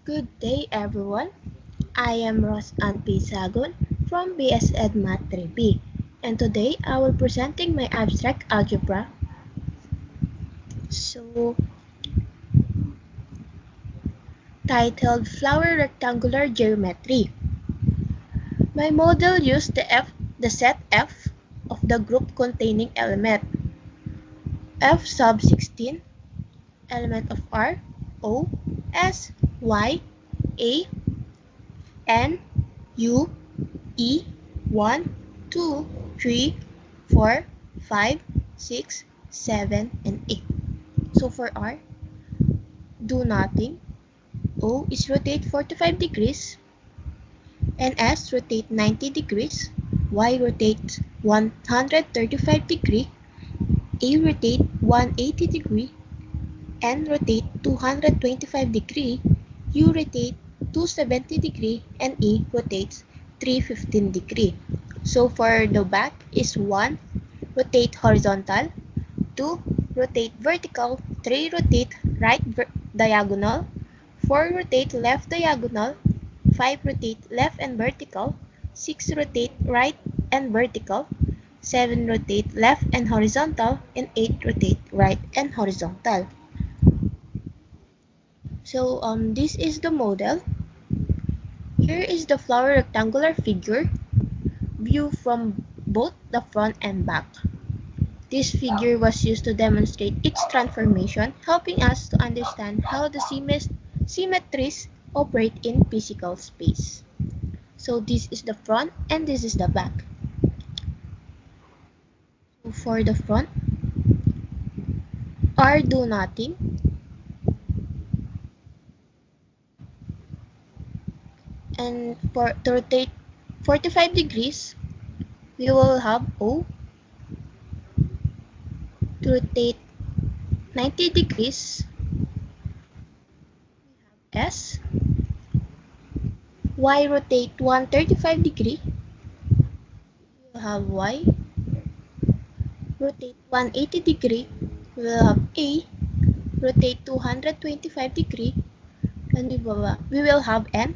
Good day everyone. I am Ros Ann P. Sagon from BS Ed Math 3B, and today I will presenting my abstract algebra. Titled Flower Rectangular Geometry. My model used the set F of the group containing element F sub 16, element of R, O, S, Y, A, N, U, E, 1, 2, 3, 4, 5, 6, 7, and 8. So for R, do nothing. O is rotate 45 degrees. And S rotate 90 degrees. Y rotates 135 degree. A rotate 180 degree. N rotate 225 degree. U rotate 270 degree. And E rotates 315 degree. So for the back is 1, rotate horizontal, 2, rotate vertical, 3, rotate right diagonal, 4, rotate left diagonal, 5, rotate left and vertical, 6, rotate right and vertical, 7, rotate left and horizontal, and 8, rotate right and horizontal. So this is the model. Here is the flower rectangular figure view from both the front and back. This figure was used to demonstrate its transformation, helping us to understand how the symmetries operate in physical space. So this is the front and this is the back. So for the front, R do nothing. And to rotate 45 degrees, we will have O. To rotate 90 degrees, we have S. Y rotate 135 degree, we will have Y. Rotate 180 degree, we will have A. Rotate 225 degree, and we will have N.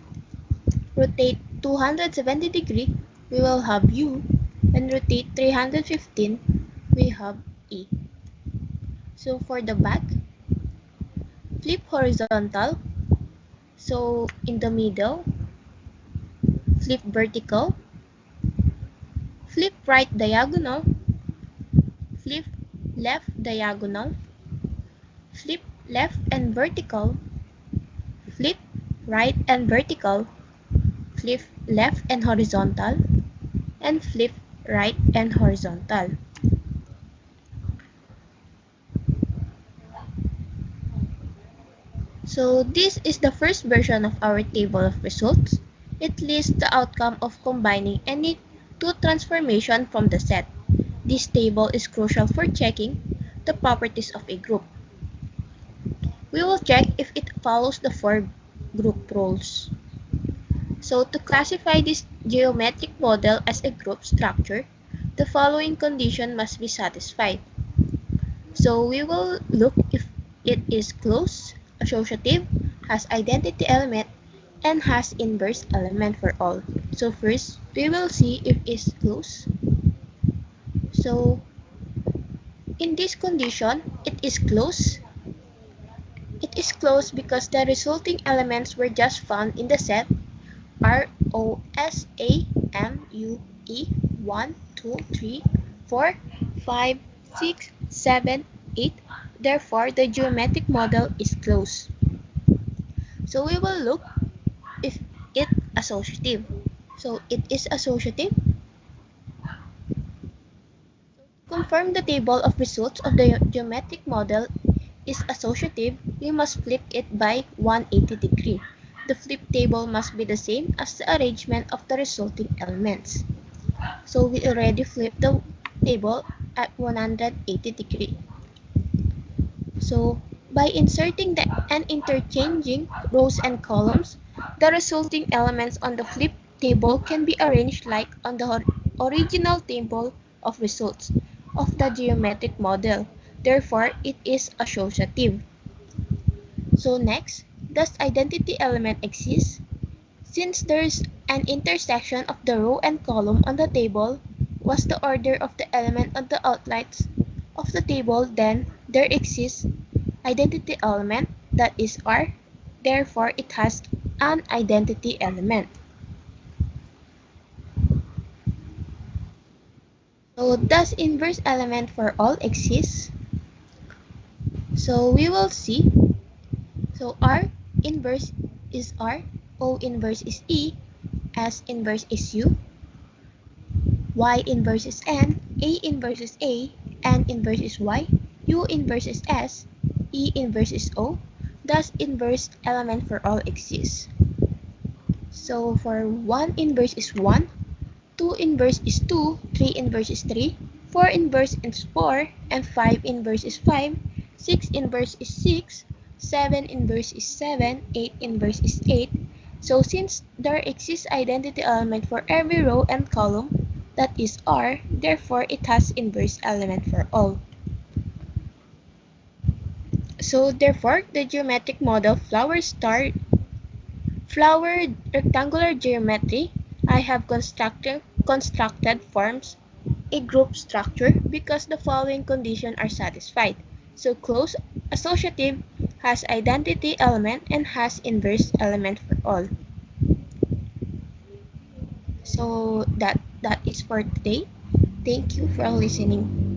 Rotate 270 degree, we will have U. And rotate 315, we have E. So for the back, flip horizontal. So in the middle, flip vertical, flip right diagonal, flip left diagonal, flip left and vertical, flip right and vertical, flip left and horizontal, and flip right and horizontal. So this is the first version of our table of results. It lists the outcome of combining any two transformations from the set. This table is crucial for checking the properties of a group. We will check if it follows the four group rules. So to classify this geometric model as a group structure, the following condition must be satisfied. So we will look if it is closed, associative, has identity element, and has inverse element for all. So first, we will see if it is closed. So in this condition, it is closed. It is closed because the resulting elements were just found in the set R, O, S, A, M, U, E, 1, 2, 3, 4, 5, 6, 7, 8. Therefore, the geometric model is closed. So we will look if it associative. So it is associative. To confirm the table of results of the geometric model is associative, we must flip it by 180 degree. The flip table must be the same as the arrangement of the resulting elements. So we already flipped the table at 180 degree. So by inserting and interchanging rows and columns, the resulting elements on the flip table can be arranged like on the original table of results of the geometric model. Therefore, it is associative. So next, does identity element exist? Since there's an intersection of the row and column on the table, was the order of the element on the outlines of the table, then there exists identity element, that is R, therefore it has an identity element. So does inverse element for all exist? So we will see. So R inverse is R, O inverse is E, S inverse is U, Y inverse is N, A inverse is A, N inverse is Y, U inverse is S, E inverse is O. Does inverse element for all exist? So for 1 inverse is 1, 2 inverse is 2, 3 inverse is 3, 4 inverse is 4, and 5 inverse is 5, 6 inverse is 6, 7 inverse is 7, 8 inverse is 8. So since there exists identity element for every row and column, that is R, therefore it has inverse element for all. So therefore, the geometric model flower rectangular geometry I have constructed forms a group structure because the following conditions are satisfied. So close associative has identity element and has inverse element for all. So that is for today. Thank you for listening.